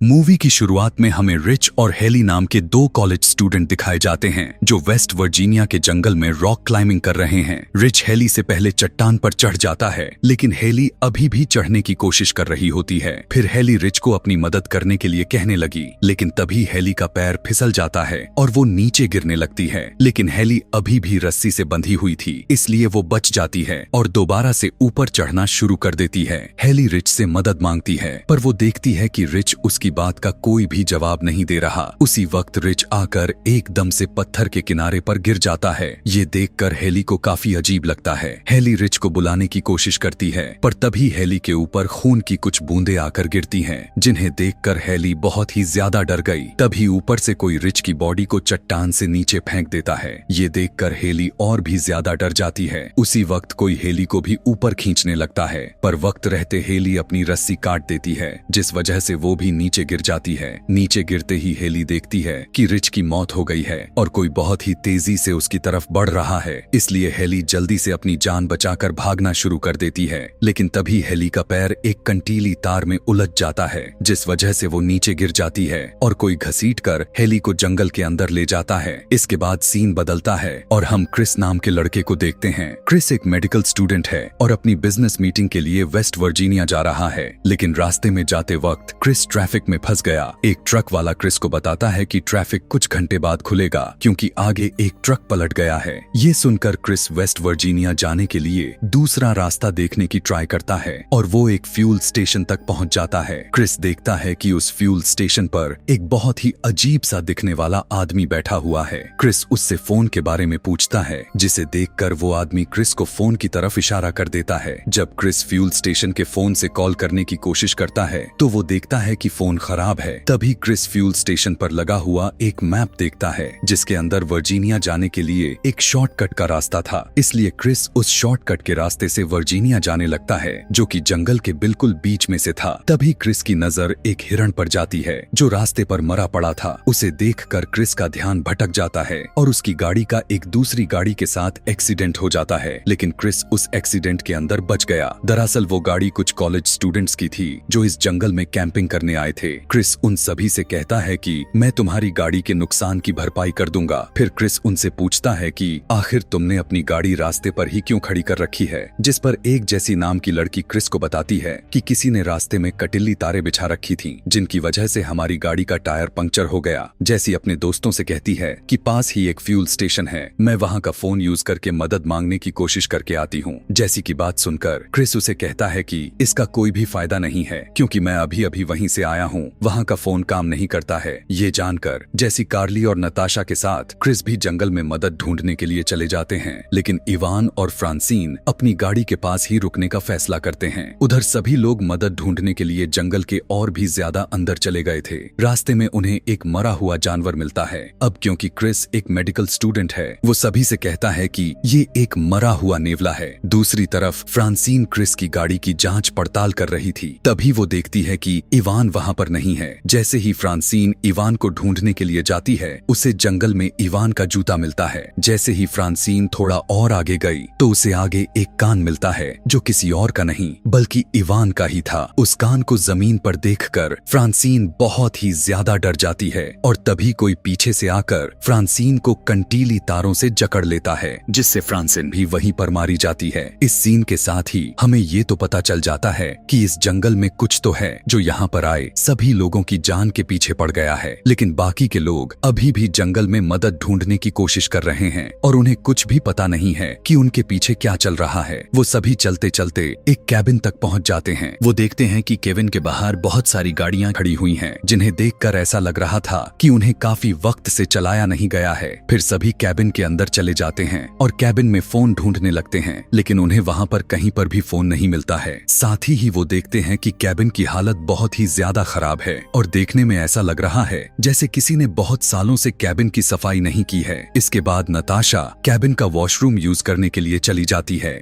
Movie की शुरुआत में हमें रिच और हेली नाम के दो कॉलेज स्टूडेंट दिखाए जाते हैं जो वेस्ट वर्जीनिया के जंगल में रॉक क्लाइंबिंग कर रहे हैं। रिच हेली से पहले चट्टान पर चढ़ जाता है, लेकिन हेली अभी भी चढ़ने की कोशिश कर रही होती है। फिर हेली रिच को अपनी मदद करने के लिए कहने लगी, लेकिन तभी हेली का पैर फिसल जाता है और वो नीचे गिरने लगती है। लेकिन हेली अभी भी रस्सी से बंधी हुई थी, इसलिए वो बच जाती है और दोबारा से ऊपर चढ़ना शुरू कर देती है। हेली रिच से मदद मांगती है, पर वो देखती है कि रिच उसकी बात का कोई भी जवाब नहीं दे रहा। उसी वक्त रिच आकर एकदम से पत्थर के किनारे पर गिर जाता है। ये देखकर हेली को काफी अजीब लगता है। हेली रिच को बुलाने की कोशिश करती है, पर तभी हेली के ऊपर खून की कुछ बूंदें आकर गिरती हैं, जिन्हें देखकर हेली बहुत ही ज्यादा डर गई। तभी ऊपर से कोई रिच की बॉडी को चट्टान से नीचे फेंक देता है। ये देखकर हेली और भी ज्यादा डर जाती है। उसी वक्त कोई हेली को भी ऊपर खींचने लगता है, पर वक्त रहते हेली अपनी रस्सी काट देती है, जिस वजह से वो भी नीचे गिर जाती है। नीचे गिरते ही हेली देखती है कि रिच की मौत हो गई है और कोई बहुत ही तेजी से उसकी तरफ बढ़ रहा है। इसलिए हेली जल्दी से अपनी जान बचाकर भागना शुरू कर देती है, लेकिन तभी हेली का पैर एक कंटीली तार में उलझ जाता है, जिस वजह से वो नीचे गिर जाती है और कोई घसीटकर हेली को जंगल के अंदर ले जाता है। इसके बाद सीन बदलता है और हम क्रिस नाम के लड़के को देखते हैं। क्रिस एक मेडिकल स्टूडेंट है और अपनी बिजनेस मीटिंग के लिए वेस्ट वर्जीनिया जा रहा है, लेकिन रास्ते में जाते वक्त क्रिस ट्रैफिक में फंस गया। एक ट्रक वाला क्रिस को बताता है कि ट्रैफिक कुछ घंटे बाद खुलेगा, क्योंकि आगे एक ट्रक पलट गया है। ये सुनकर क्रिस वेस्ट वर्जीनिया जाने के लिए दूसरा रास्ता देखने की ट्राई करता है और वो एक फ्यूल स्टेशन तक पहुंच जाता है। क्रिस देखता है कि उस फ्यूल स्टेशन पर एक बहुत ही अजीब सा दिखने वाला आदमी बैठा हुआ है। क्रिस उससे फोन के बारे में पूछता है, जिसे देखकर वो आदमी क्रिस को फोन की तरफ इशारा कर देता है। जब क्रिस फ्यूल स्टेशन के फोन से कॉल करने की कोशिश करता है तो वो देखता है कि फोन खराब है। तभी क्रिस फ्यूल स्टेशन पर लगा हुआ एक मैप देखता है, जिसके अंदर वर्जीनिया जाने के लिए एक शॉर्टकट का रास्ता था। इसलिए क्रिस उस शॉर्टकट के रास्ते से वर्जीनिया जाने लगता है, जो कि जंगल के बिल्कुल बीच में से था। तभी क्रिस की नजर एक हिरण पर जाती है, जो रास्ते पर मरा पड़ा था। उसे देखकर क्रिस का ध्यान भटक जाता है और उसकी गाड़ी का एक दूसरी गाड़ी के साथ एक्सीडेंट हो जाता है, लेकिन क्रिस उस एक्सीडेंट के अंदर बच गया। दरअसल वो गाड़ी कुछ कॉलेज स्टूडेंट्स की थी, जो इस जंगल में कैंपिंग करने आए थे। क्रिस उन सभी से कहता है कि मैं तुम्हारी गाड़ी के नुकसान की भरपाई कर दूंगा। फिर क्रिस उनसे पूछता है कि आखिर तुमने अपनी गाड़ी रास्ते पर ही क्यों खड़ी कर रखी है, जिस पर एक जैसी नाम की लड़की क्रिस को बताती है कि किसी ने रास्ते में कटीली तारें बिछा रखी थीं, जिनकी वजह से हमारी गाड़ी का टायर पंक्चर हो गया। जैसी अपने दोस्तों से कहती है कि पास ही एक फ्यूल स्टेशन है, मैं वहाँ का फोन यूज करके मदद मांगने की कोशिश करके आती हूँ। जैसी की बात सुनकर क्रिस उसे कहता है कि इसका कोई भी फायदा नहीं है, क्योंकि मैं अभी अभी वहीं से आया हूँ, वहाँ का फोन काम नहीं करता है। ये जानकर जैसी कार्ली और नताशा के साथ क्रिस भी जंगल में मदद ढूंढने के लिए चले जाते हैं, लेकिन इवान और फ्रांसीन अपनी गाड़ी के पास ही रुकने का फैसला करते हैं। उधर सभी लोग मदद ढूंढने के लिए जंगल के और भी ज्यादा अंदर चले गए थे। रास्ते में उन्हें एक मरा हुआ जानवर मिलता है। अब क्योंकि क्रिस एक मेडिकल स्टूडेंट है, वो सभी से कहता है कि ये एक मरा हुआ नेवला है। दूसरी तरफ फ्रांसीन क्रिस की गाड़ी की जांच पड़ताल कर रही थी। तभी वो देखती है कि इवान वहाँ पर नहीं है। जैसे ही फ्रांसीन इवान को ढूंढने के लिए जाती है, उसे जंगल में इवान का जूता मिलता है। जैसे ही फ्रांसीन थोड़ा और आगे गई तो उसे आगे एक कान मिलता है, जो किसी और का नहीं बल्कि इवान का ही था। उस कान को जमीन पर देखकर फ्रांसीन बहुत ही ज्यादा डर जाती है और तभी कोई पीछे से आकर फ्रांसीन को कंटीली तारों से जकड़ लेता है, जिससे फ्रांसीन भी वहीं पर मारी जाती है। इस सीन के साथ ही हमें ये तो पता चल जाता है कि इस जंगल में कुछ तो है जो यहाँ पर आए सभी लोगों की जान के पीछे पड़ गया है। लेकिन बाकी के लोग अभी भी जंगल में मदद ढूंढने की कोशिश कर रहे हैं और उन्हें कुछ भी पता नहीं है कि उनके पीछे क्या चल रहा है। वो सभी चलते चलते एक कैबिन तक पहुंच जाते हैं। वो देखते हैं कि केविन के बाहर बहुत सारी गाड़ियां खड़ी हुई हैं, जिन्हें देखकर ऐसा लग रहा था कि उन्हें काफी वक्त से चलाया नहीं गया है। फिर सभी कैबिन के अंदर चले जाते हैं और कैबिन में फोन ढूंढने लगते हैं, लेकिन उन्हें वहाँ पर कहीं पर भी फोन नहीं मिलता है। साथ ही वो देखते हैं कि कैबिन की हालत बहुत ही ज्यादा खराब है और देखने में ऐसा लग रहा है जैसे किसी ने बहुत सालों से कैबिन की सफाई नहीं की है। इसके बाद नताशा कैबिन का वॉशरूम यूज करने के लिए चली जाती है।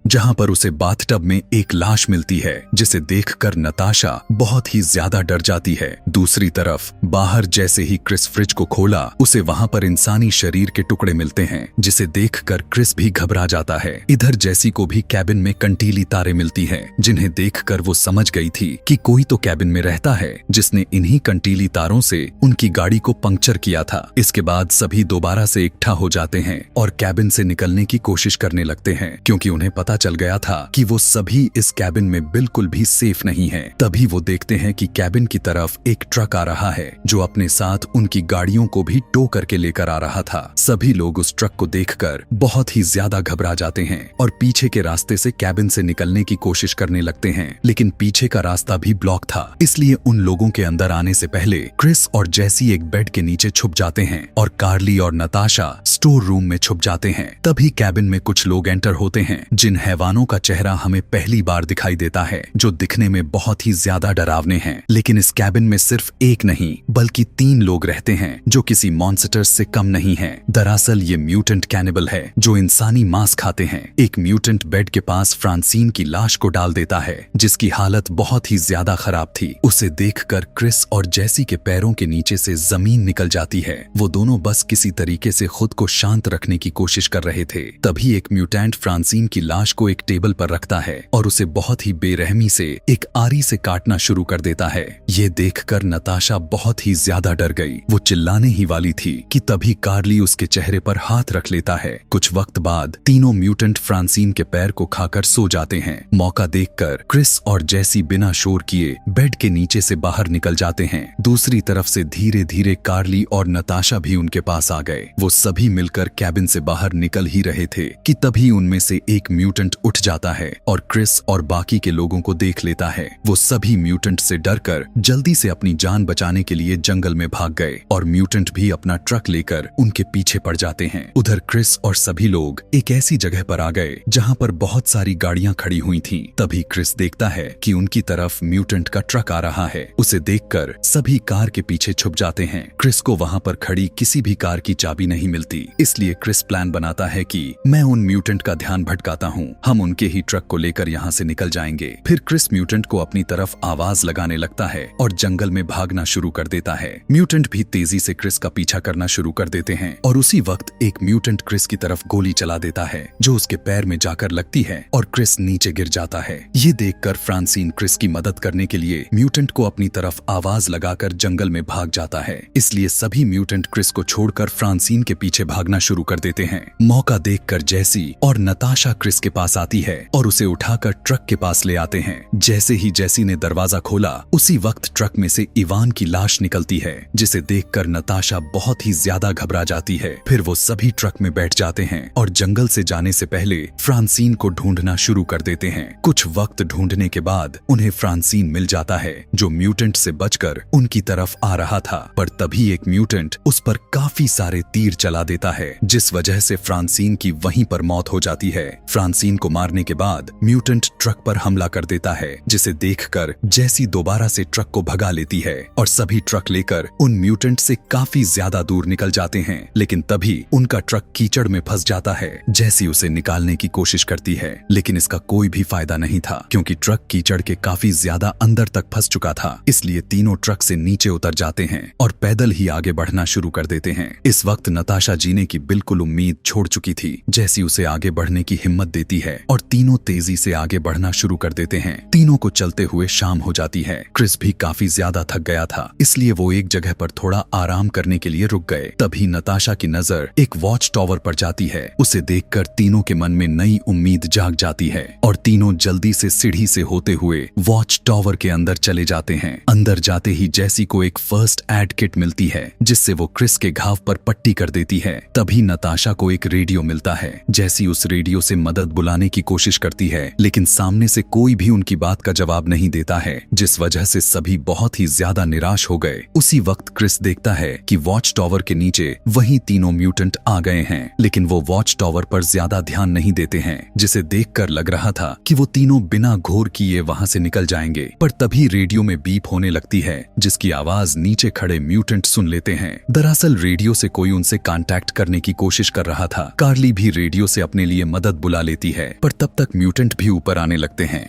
जहाँ पर उसे बाथटब में एक लाश मिलती है, जिसे देखकर नताशा बहुत ही ज्यादा डर जाती है। दूसरी तरफ बाहर जैसे ही क्रिस फ्रिज को खोला, उसे वहाँ पर इंसानी शरीर के टुकड़े मिलते हैं, जिसे देखकर क्रिस भी घबरा जाता है। इधर जैसी को भी कैबिन में कंटीली तारें मिलती हैं, जिन्हें देखकर वो समझ गई थी कि कोई तो कैबिन में रहता है जिसने इन्हीं कंटीली तारों से उनकी गाड़ी को पंक्चर किया था। इसके बाद सभी दोबारा से इकट्ठा हो जाते हैं और कैबिन से निकलने की कोशिश करने लगते हैं, क्योंकि उन्हें पता चल गया था कि वो सभी इस कैबिन में बिल्कुल भी सेफ नहीं हैं। तभी वो देखते हैं कि कैबिन की तरफ एक ट्रक आ रहा है, जो अपने साथ उनकी गाड़ियों को भी टो करके लेकर आ रहा था। सभी लोग उस ट्रक को देखकर बहुत ही ज्यादा घबरा जाते हैं और पीछे के रास्ते से कैबिन से निकलने की कोशिश करने लगते हैं, लेकिन पीछे का रास्ता भी ब्लॉक था। इसलिए उन लोगों के अंदर आने से पहले क्रिस और जैसी एक बेड के नीचे छुप जाते हैं और कार्ली और नताशा स्टोर रूम में छुप जाते हैं। तभी कैबिन में कुछ लोग एंटर होते हैं, जिन हैवानों का चेहरा हमें पहली बार दिखाई देता है, जो दिखने में बहुत ही ज्यादा डरावने हैं। लेकिन इस कैबिन में सिर्फ एक नहीं बल्कि 3 लोग रहते हैं, जो किसी मॉन्स्टर्स से कम नहीं हैं। दरअसल ये म्यूटेंट कैनिबल है, जो इंसानी मांस खाते हैं। एक म्यूटेंट बेड के पास फ्रांसीन की लाश को डाल देता है, जिसकी हालत बहुत ही ज्यादा खराब थी। उसे देखकर क्रिस और जैसी के पैरों के नीचे से जमीन निकल जाती है। वो दोनों बस किसी तरीके से खुद को शांत रखने की कोशिश कर रहे थे। तभी एक म्यूटेंट फ्रांसीन की लाश को एक टेबल पर रखता है और उसे बहुत ही बेरहमी से एक आरी से काटना शुरू कर देता है। ये देखकर नताशा बहुत ही ज्यादा डर गई। वो चिल्लाने ही वाली थी कि तभी कार्ली उसके चेहरे पर हाथ रख लेता है। कुछ वक्त बाद तीनों म्यूटेंट फ्रांसीन के पैर को खाकर सो जाते हैं। मौका देखकर क्रिस और जैसी बिना शोर किए बेड के नीचे से बाहर निकल जाते हैं। दूसरी तरफ से धीरे धीरे कार्ली और नताशा भी उनके पास आ गए। वो सभी मिलकर कैबिन से बाहर निकल ही रहे थे कि तभी उनमें से एक म्यूटेंट उठ जाता है और क्रिस और बाकी के लोगों को देख लेता है। वो सभी म्यूटेंट से डरकर जल्दी से अपनी जान बचाने के लिए जंगल में भाग गए और म्यूटेंट भी अपना ट्रक लेकर उनके पीछे पड़ जाते हैं। उधर क्रिस और सभी लोग एक ऐसी जगह पर आ गए जहां पर बहुत सारी गाड़ियां खड़ी हुई थीं। तभी क्रिस देखता है कि उनकी तरफ म्यूटेंट का ट्रक आ रहा है। उसे देखकर सभी कार के पीछे छुप जाते हैं। क्रिस को वहां पर खड़ी किसी भी कार की चाबी नहीं मिलती, इसलिए क्रिस प्लान बनाता है कि मैं उन म्यूटेंट का ध्यान भटकाता हूँ, हम उनके ही ट्रक को लेकर यहाँ से निकल जाएंगे। फिर क्रिस म्यूटेंट को अपनी तरफ आवाज लगाने लगता है और जंगल में भागना शुरू कर देता है। म्यूटेंट भी तेजी से क्रिस का पीछा करना शुरू कर देते हैं और उसी वक्त एक म्यूटेंट क्रिस की तरफ गोली चला देता है, जो उसके पैर में जाकर लगती है और क्रिस नीचे गिर जाता है। ये देखकर फ्रांसीन क्रिस की मदद करने के लिए म्यूटेंट को अपनी तरफ आवाज लगाकर जंगल में भाग जाता है। इसलिए सभी म्यूटेंट क्रिस को छोड़कर फ्रांसीन के पीछे भागना शुरू कर देते हैं। मौका देखकर जैसी और नताशा क्रिस के पास आती है और उसे उठाकर ट्रक के पास ले आते हैं। जैसे ही जैसी ने दरवाजा खोला, उसी वक्त ट्रक में से इवान की लाश निकलती है, जिसे देखकर नताशा बहुत ही ज्यादा घबरा जाती है। फिर वो सभी ट्रक में बैठ जाते हैं और जंगल से जाने से पहले फ्रांसीन को ढूंढना शुरू कर देते हैं। कुछ वक्त ढूंढने के बाद उन्हें फ्रांसीन मिल जाता है, जो म्यूटेंट से बचकर उनकी तरफ आ रहा था। पर तभी एक म्यूटेंट उस पर काफी सारे तीर चला देता है, जिस वजह से फ्रांसीन की वहीं पर मौत हो जाती है। फ्रांसीन को मारने के बाद म्यूटेंट ट्रक पर हमला कर देता है, जिसे देखकर जैसी दोबारा से ट्रक को भगा लेती है और सभी ट्रक लेकर उन म्यूटेंट से काफी ज्यादा दूर निकल जाते हैं। लेकिन तभी उनका ट्रक कीचड़ में फंस जाता है। जैसी उसे निकालने की कोशिश करती है, लेकिन इसका कोई भी फायदा नहीं था, क्योंकि ट्रक कीचड़ के काफी ज्यादा अंदर तक फंस चुका था। इसलिए तीनों ट्रक से नीचे उतर जाते हैं और पैदल ही आगे बढ़ना शुरू कर देते हैं। इस वक्त नताशा जीने की बिल्कुल उम्मीद छोड़ चुकी थी। जैसी उसे आगे बढ़ने की हिम्मत देती है और तीनों तेजी से आगे बढ़ना शुरू कर देते हैं। तीनों को चलते हुए शाम हो जाती है। क्रिस भी काफी ज्यादा थक गया था, इसलिए वो एक जगह पर थोड़ा आराम करने के लिए रुक गए। तभी नताशा की नजर एक वॉच टावर पर जाती है। उसे देखकर तीनों के मन में नई उम्मीद जाग जाती है और तीनों जल्दी से सीढ़ी से होते हुए वॉच टावर के अंदर चले जाते हैं। अंदर जाते ही जैसी को एक फर्स्ट एड किट मिलती है, जिससे वो क्रिस के घाव पर पट्टी कर देती है। तभी नताशा को एक रेडियो मिलता है। जैसी उस रेडियो से मदद बुलाने की कोशिश करती है, लेकिन सामने से कोई भी उनकी बात का जवाब नहीं देता है, जिस वजह से सभी बहुत ही ज्यादा निराश हो गए। उसी वक्त क्रिस देखता है कि वॉच टावर के नीचे वही तीनों म्यूटेंट आ गए हैं, लेकिन वो वॉच टावर पर ज्यादा ध्यान नहीं देते हैं, जिसे देखकर लग रहा था कि वो तीनों बिना घोर किए वहां से निकल जाएंगे। पर तभी रेडियो में बीप होने लगती है, जिसकी आवाज नीचे खड़े म्यूटेंट सुन लेते हैं। दरअसल रेडियो से कोई उनसे कांटेक्ट करने की कोशिश कर रहा था। कार्ली भी रेडियो से अपने लिए मदद बुला लेती है, पर तब तक म्यूटेंट भी ऊपर आने लगते हैं।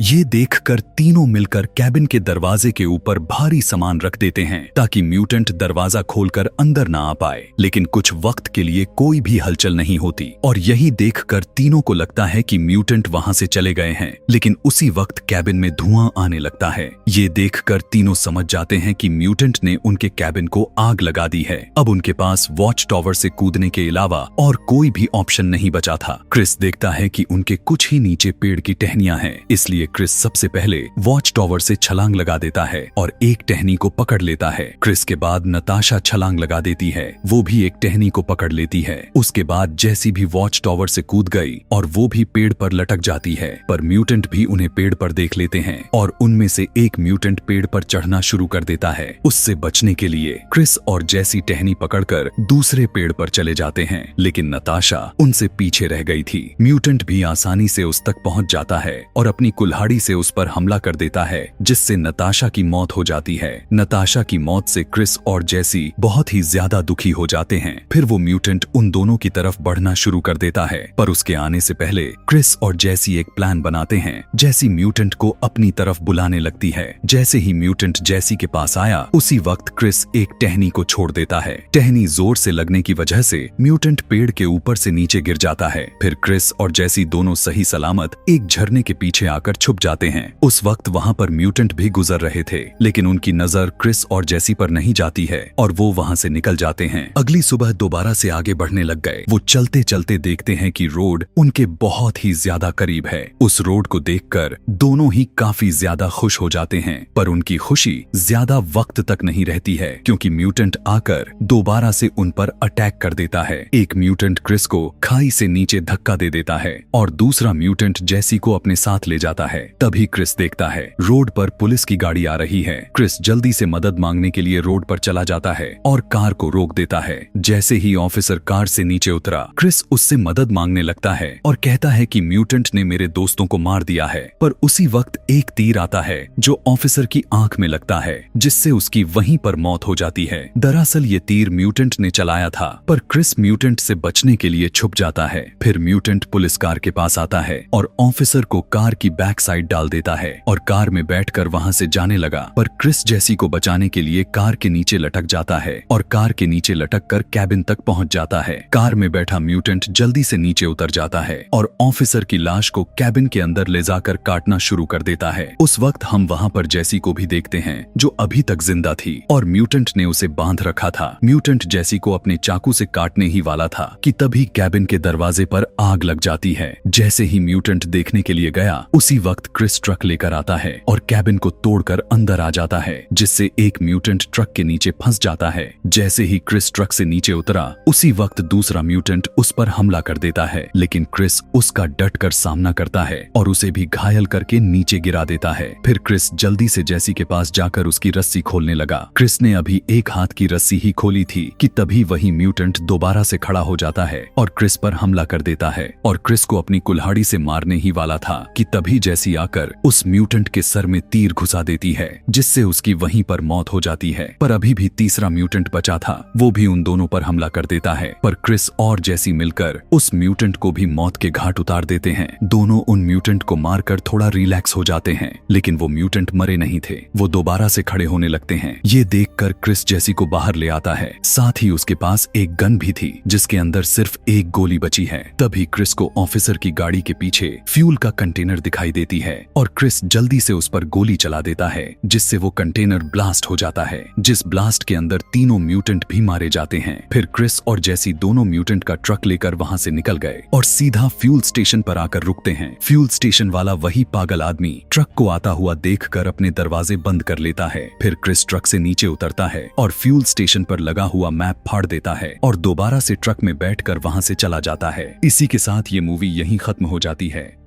ये देखकर तीनों मिलकर कैबिन के दरवाजे के ऊपर भारी सामान रख देते हैं ताकि म्यूटेंट दरवाजा खोलकर अंदर ना आ पाए, लेकिन कुछ वक्त के लिए कोई भी हलचल नहीं होती और यही देखकर तीनों को लगता है कि म्यूटेंट वहां से चले गए हैं, लेकिन उसी वक्त कैबिन में धुआं आने लगता है। ये देखकर तीनों समझ जाते हैं कि म्यूटेंट ने उनके कैबिन को आग लगा दी है। अब उनके पास वॉच टावर से कूदने के अलावा और कोई भी ऑप्शन नहीं बचा था। क्रिस देखता है कि उनके कुछ ही नीचे पेड़ की टहनियां हैं, इसलिए क्रिस सबसे पहले वॉच टावर से छलांग लगा देता है और एक टहनी को पकड़ लेता है। क्रिस के बाद नताशा छलांग लगा देती है, वो भी एक टहनी को पकड़ लेती है। उसके बाद जैसी भी वॉच टावर से कूद गई और वो भी पेड़ पर लटक जाती है, पर म्यूटेंट भी उन्हें पेड़ पर देख लेते हैं और उनमें से एक म्यूटेंट पेड़ पर चढ़ना शुरू कर देता है। उससे बचने के लिए क्रिस और जैसी टहनी पकड़कर दूसरे पेड़ पर चले जाते हैं, लेकिन नताशा उनसे पीछे रह गई थी। म्यूटेंट भी आसानी से उस तक पहुंच जाता है और अपनी कुल्हाड़ी से उस पर हमला कर देता है, जिससे नताशा की मौत हो जाती है। नताशा की मौत से क्रिस और जैसी बहुत ही ज्यादा दुखी हो जाते हैं। फिर वो म्यूटेंट उन दोनों की तरफ बढ़ना शुरू कर देता है, पर उसके आने से पहले क्रिस और जैसी एक प्लान बनाते हैं। जैसी म्यूटेंट को अपनी तरफ बुलाने लगती है। जैसे ही म्यूटेंट जैसी के पास आया, उसी वक्त क्रिस एक टहनी को छोड़ देता है। टहनी जोर से लगने की वजह से म्यूटेंट पेड़ के ऊपर से नीचे गिर जाता है। फिर क्रिस और जैसी दोनों सही सलामत एक झरने के पीछे आकर छुप जाते हैं। उस वक्त वहां पर म्यूटेंट भी गुजर रहे थे, लेकिन उनकी नजर क्रिस और जैसी पर नहीं जाती है और वो वहां से निकल जाते हैं। अगली सुबह दोबारा से आगे बढ़ने लग गए। वो चलते चलते देखते हैं कि रोड उनके बहुत ही ज्यादा करीब है। उस रोड को देखकर दोनों ही काफी ज्यादा खुश हो जाते हैं, पर उनकी खुशी ज्यादा वक्त तक नहीं रहती है, क्योंकि म्यूटेंट आकर दोबारा से उन पर अटैक कर देता है। एक म्यूटेंट क्रिस को खाई से नीचे धक्का दे देता है और दूसरा म्यूटेंट जैसी को अपने साथ ले जाता है। तभी क्रिस देखता है रोड पर पुलिस की गाड़ी आ रही है। क्रिस जल्दी से मदद मांगने के लिए रोड पर चला जाता है और कार को रोक देता है। जैसे ही ऑफिसर कार से नीचे उतरा, क्रिस उससे मदद मांगने लगता है और कहता है कि म्यूटेंट ने मेरे दोस्तों को मार दिया है। पर उसी वक्त एक तीर आता है जो ऑफिसर की आंख में लगता है, जिससे उसकी वहीं पर मौत हो जाती है। दरअसल ये तीर म्यूटेंट ने चलाया था, पर क्रिस म्यूटेंट से बचने के लिए छुप जाता है। फिर म्यूटेंट पुलिस कार के पास आता है और ऑफिसर को कार की बैक साइड डाल देता है और कार में बैठकर वहां से जाने लगा। पर क्रिस जैसी को बचाने के लिए कार के नीचे लटक जाता है और कार के नीचे लटक कर कैबिन तक पहुंच जाता है। कार में बैठा म्यूटेंट जल्दी से नीचे उतर जाता है और ऑफिसर की लाश को कैबिन के अंदर ले जाकर काटना शुरू कर देता है। उस वक्त हम वहां पर जैसी को भी देखते हैं, जो अभी तक जिंदा थी और म्यूटेंट ने उसे बांध रखा था। म्यूटेंट जैसी को अपने चाकू से काटने ही वाला था कि तभी कैबिन के दरवाजे पर आग लग जाती है। जैसे ही म्यूटेंट देखने के लिए गया, उसी वक्त क्रिस ट्रक लेकर आता है और कैबिन को तोड़कर अंदर आ जाता है, जिससे एक म्यूटेंट ट्रक के नीचे फंस जाता है। जैसे ही क्रिस ट्रक से नीचे उतरा, उसी वक्त दूसरा म्यूटेंट उस पर हमला कर देता है, लेकिन क्रिस उसका डटकर सामना करता है और उसे भी घायल करके नीचे गिरा देता है। फिर क्रिस जल्दी से जैसी के पास जाकर उसकी रस्सी खोलने लगा। क्रिस ने अभी एक हाथ की रस्सी ही खोली थी कि तभी वही म्यूटेंट दोबारा से खड़ा हो जाता है और क्रिस पर हमला कर देता है और क्रिस को अपनी कुल्हाड़ी से मारने ही वाला था कि तभी जैसी आकर उस म्यूटेंट के सर में तीर घुसा देती है, जिससे उसकी वहीं पर मौत हो जाती है। पर अभी भी तीसरा म्यूटेंट बचा था, वो भी उन दोनों पर हमला कर देता है, पर क्रिस और जैसी मिलकर उस म्यूटेंट को भी मौत के घाट उतार देते हैं। दोनों उन म्यूटेंट को मारकर थोड़ा रिलैक्स हो जाते हैं, लेकिन वो म्यूटेंट मरे नहीं थे, वो दोबारा से खड़े होने लगते हैं। ये देखकर क्रिस जैसी को बाहर ले आता है, साथ ही उसके पास एक गन भी थी जिसके अंदर सिर्फ एक गोली बची है। तभी क्रिस को ऑफिसर की गाड़ी के पीछे फ्यूल का कंटेनर दिखाई देती है और क्रिस जल्दी से उस पर गोली चला देता है, जिससे वो कंटेनर ब्लास्ट हो जाता है, जिस ब्लास्ट के अंदर तीनों म्यूटेंट भी मारे जाते हैं। फिर क्रिस और जैसी दोनों म्यूटेंट का ट्रक लेकर वहां से निकल गए और सीधा फ्यूल स्टेशन पर आकर रुकते हैं। फ्यूल स्टेशन वाला वही पागल आदमी ट्रक को आता हुआ देखकर अपने दरवाजे बंद कर लेता है। फिर क्रिस ट्रक से नीचे उतरता है और फ्यूल स्टेशन पर लगा हुआ मैप फाड़ देता है और दोबारा से ट्रक में बैठकर वहां से चला जाता है। इसी के साथ ये मूवी यहीं खत्म हो जाती है।